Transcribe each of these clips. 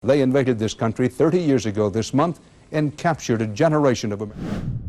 They invaded this country 30 years ago this month and captured a generation of Americans.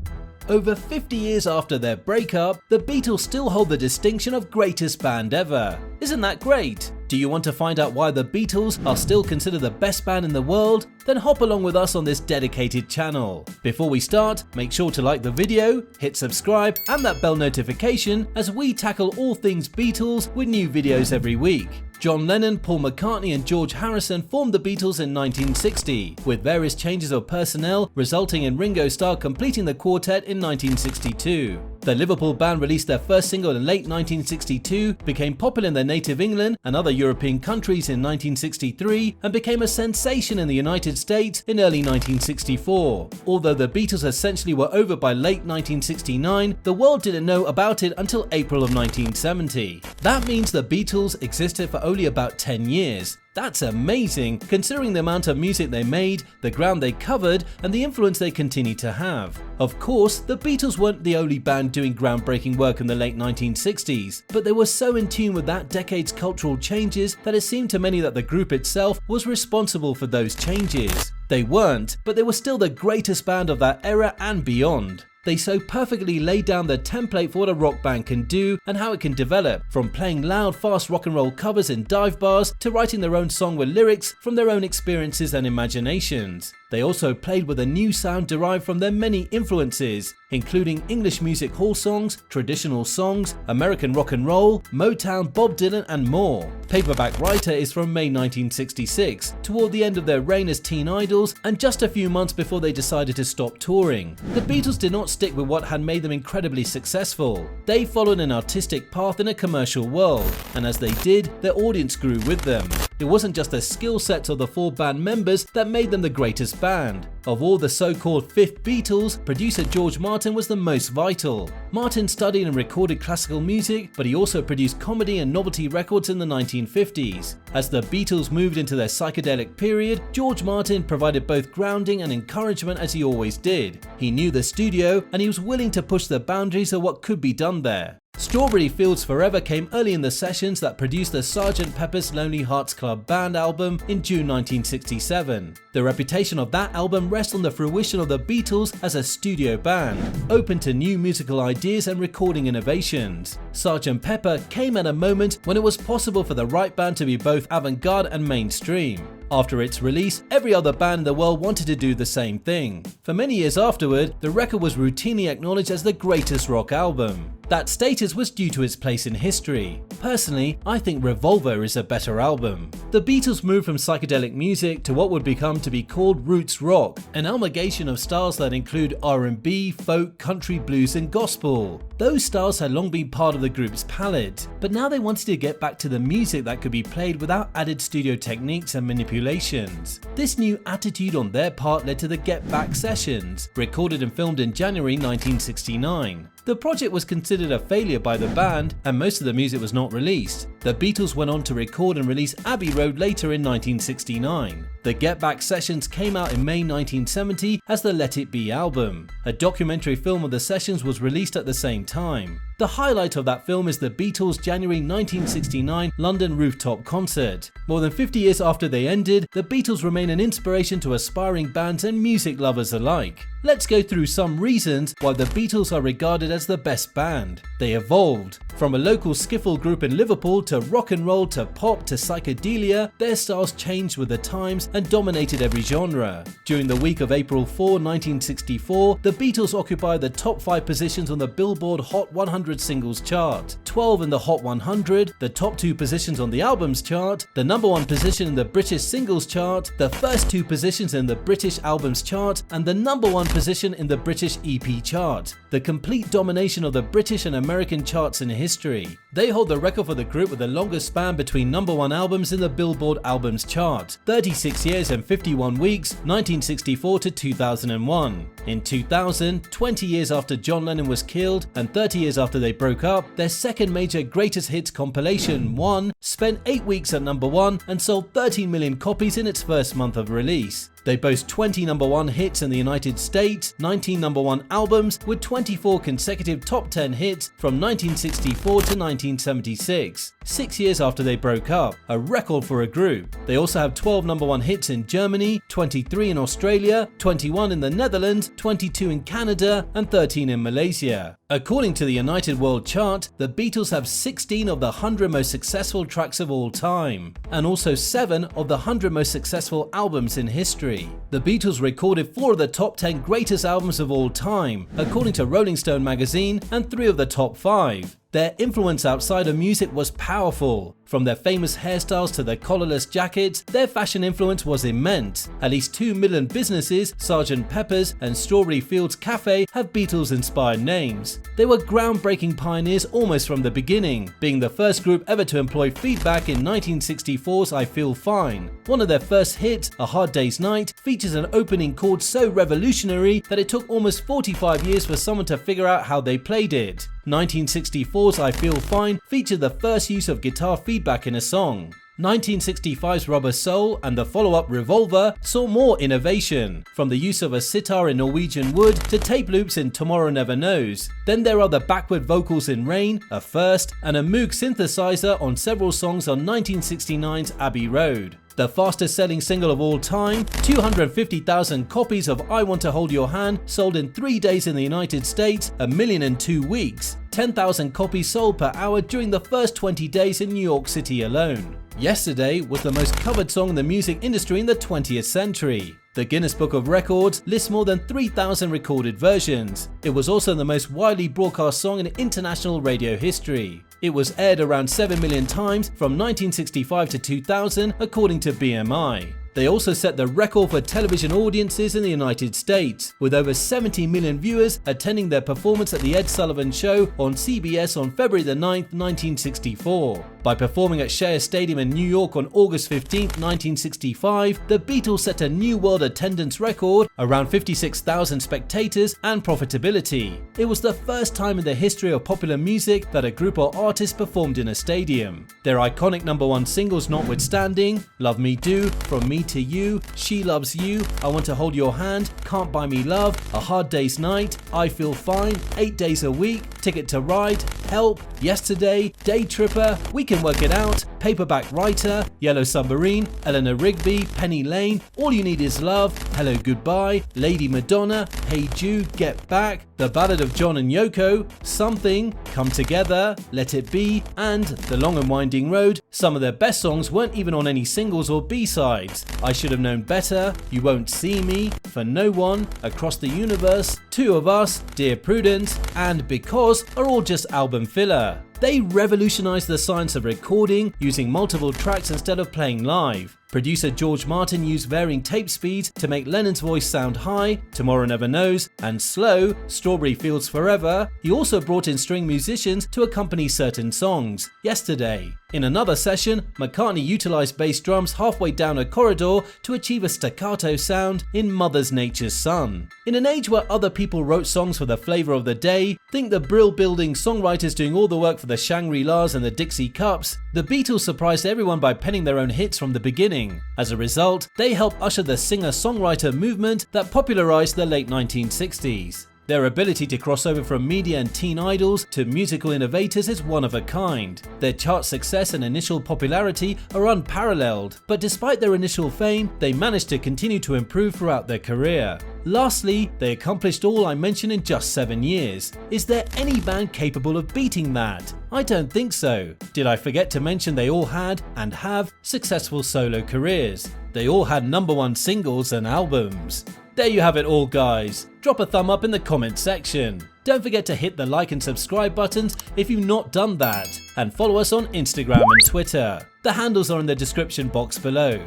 Over 50 years after their breakup, the Beatles still hold the distinction of greatest band ever. Isn't that great? Do you want to find out why the Beatles are still considered the best band in the world? Then hop along with us on this dedicated channel. Before we start, make sure to like the video, hit subscribe and that bell notification as we tackle all things Beatles with new videos every week. John Lennon, Paul McCartney and George Harrison formed the Beatles in 1960, with various changes of personnel resulting in Ringo Starr completing the quartet in 1962. The Liverpool band released their first single in late 1962, became popular in their native England and other European countries in 1963, and became a sensation in the United States in early 1964. Although the Beatles essentially were over by late 1969, the world didn't know about it until April of 1970. That means the Beatles existed for only about 10 years. That's amazing, considering the amount of music they made, the ground they covered, and the influence they continue to have. Of course, the Beatles weren't the only band doing groundbreaking work in the late 1960s, but they were so in tune with that decade's cultural changes that it seemed to many that the group itself was responsible for those changes. They weren't, but they were still the greatest band of that era and beyond. They so perfectly laid down the template for what a rock band can do and how it can develop, from playing loud, fast rock and roll covers in dive bars to writing their own song with lyrics from their own experiences and imaginations. They also played with a new sound derived from their many influences, including English music hall songs, traditional songs, American rock and roll, Motown, Bob Dylan and more. Paperback Writer is from May 1966, toward the end of their reign as teen idols and just a few months before they decided to stop touring. The Beatles did not stick with what had made them incredibly successful. They followed an artistic path in a commercial world, and as they did, their audience grew with them. It wasn't just the skill sets of the four band members that made them the greatest band. Of all the so-called fifth Beatles, producer George Martin was the most vital. Martin studied and recorded classical music, but he also produced comedy and novelty records in the 1950s. As the Beatles moved into their psychedelic period, George Martin provided both grounding and encouragement as he always did. He knew the studio and he was willing to push the boundaries of what could be done there. Strawberry Fields Forever came early in the sessions that produced the Sgt. Pepper's Lonely Hearts Club Band album in June 1967. The reputation of that album rests on the fruition of the Beatles as a studio band, open to new musical ideas and recording innovations. Sgt. Pepper came at a moment when it was possible for the right band to be both avant-garde and mainstream. After its release, every other band in the world wanted to do the same thing. For many years afterward, the record was routinely acknowledged as the greatest rock album. That status was due to its place in history. Personally, I think Revolver is a better album. The Beatles moved from psychedelic music to what would become to be called roots rock, an amalgamation of styles that include R&B, folk, country, blues and gospel. Those styles had long been part of the group's palette, but now they wanted to get back to the music that could be played without added studio techniques and manipulations. This new attitude on their part led to the Get Back sessions, recorded and filmed in January 1969. The project was considered a failure by the band and most of the music was not released. The Beatles went on to record and release Abbey Road later in 1969. The Get Back sessions came out in May 1970 as the Let It Be album. A documentary film of the sessions was released at the same time. The highlight of that film is the Beatles' January 1969 London rooftop concert. More than 50 years after they ended, the Beatles remain an inspiration to aspiring bands and music lovers alike. Let's go through some reasons why the Beatles are regarded as the best band. They evolved. From a local skiffle group in Liverpool to rock and roll to pop to psychedelia, their styles changed with the times and dominated every genre. During the week of April 4, 1964, the Beatles occupied the top 5 positions on the Billboard Hot 100 singles chart, 12 in the Hot 100, the top 2 positions on the albums chart, the number 1 position in the British singles chart, the first 2 positions in the British albums chart, and the number 1 position in the British EP chart. The complete domination of the British and American charts in history. They hold the record for the group with the longest span between number 1 albums in the Billboard albums chart, 36 years and 51 weeks, 1964 to 2001. In 2000, 20 years after John Lennon was killed and 30 years after they broke up, their second major greatest hits compilation, One, spent 8 weeks at number 1 and sold 13 million copies in its first month of release. They boast 20 number 1 hits in the United States, 19 number 1 albums with 24 consecutive top 10 hits from 1964 to 1976, 6 years after they broke up, a record for a group. They also have 12 number 1 hits in Germany, 23 in Australia, 21 in the Netherlands, 22 in Canada, and 13 in Malaysia. According to the United World Chart, the Beatles have 16 of the 100 most successful tracks of all time, and also 7 of the 100 most successful albums in history. The Beatles recorded 4 of the top 10 greatest albums of all time, according to Rolling Stone magazine, and 3 of the top 5. Their influence outside of music was powerful. From their famous hairstyles to their collarless jackets, their fashion influence was immense. At least 2 million businesses, Sgt. Pepper's and Strawberry Fields Cafe, have Beatles-inspired names. They were groundbreaking pioneers almost from the beginning, being the first group ever to employ feedback in 1964's I Feel Fine. One of their first hits, A Hard Day's Night, features an opening chord so revolutionary that it took almost 45 years for someone to figure out how they played it. 1964's I Feel Fine featured the first use of guitar feedback in a song. 1965's Rubber Soul and the follow-up Revolver saw more innovation, from the use of a sitar in Norwegian Wood to tape loops in Tomorrow Never Knows. Then there are the backward vocals in Rain, a first, and a Moog synthesizer on several songs on 1969's Abbey Road. The fastest selling single of all time, 250,000 copies of I Want to Hold Your Hand sold in 3 days in the United States, 1 million in 2 weeks, 10,000 copies sold per hour during the first 20 days in New York City alone. Yesterday was the most covered song in the music industry in the 20th century. The Guinness Book of Records lists more than 3,000 recorded versions. It was also the most widely broadcast song in international radio history. It was aired around 7 million times from 1965 to 2000, according to BMI. They also set the record for television audiences in the United States, with over 70 million viewers attending their performance at The Ed Sullivan Show on CBS on February 9, 1964. By performing at Shea Stadium in New York on August 15, 1965, the Beatles set a new world attendance record, around 56,000 spectators, and profitability. It was the first time in the history of popular music that a group or artist performed in a stadium. Their iconic number 1 singles notwithstanding, Love Me Do, From Me to You, She Loves You, I Want to Hold Your Hand, Can't Buy Me Love, A Hard Day's Night, I Feel Fine, 8 Days a Week, Ticket to Ride, Help, Yesterday, Day Tripper, We Can Work It Out, Paperback Writer, Yellow Submarine, Eleanor Rigby, Penny Lane, All You Need Is Love, Hello Goodbye, Lady Madonna, Hey Jude, Get Back, The Ballad of John and Yoko, Something, Come Together, Let It Be, and The Long and Winding Road. Some of their best songs weren't even on any singles or B-sides. I Should Have Known Better, You Won't See Me, For No One, Across the Universe, Two of Us, Dear Prudence, and Because are all just album filler. They revolutionized the science of recording, using multiple tracks instead of playing live. Producer George Martin used varying tape speeds to make Lennon's voice sound high, Tomorrow Never Knows, and slow, Strawberry Fields Forever. He also brought in string musicians to accompany certain songs, Yesterday. In another session, McCartney utilized bass drums halfway down a corridor to achieve a staccato sound in Mother Nature's Son. In an age where other people wrote songs for the flavor of the day, think the Brill-building songwriters doing all the work for the Shangri-Las and the Dixie Cups, the Beatles surprised everyone by penning their own hits from the beginning. As a result, they helped usher the singer-songwriter movement that popularized the late 1960s. Their ability to cross over from media and teen idols to musical innovators is one of a kind. Their chart success and initial popularity are unparalleled, but despite their initial fame, they managed to continue to improve throughout their career. Lastly, they accomplished all I mentioned in just 7 years. Is there any band capable of beating that? I don't think so. Did I forget to mention they all had, and have, successful solo careers? They all had number 1 singles and albums. There you have it all, guys. Drop a thumb up in the comment section. Don't forget to hit the like and subscribe buttons if you've not done that, and follow us on Instagram and Twitter. The handles are in the description box below.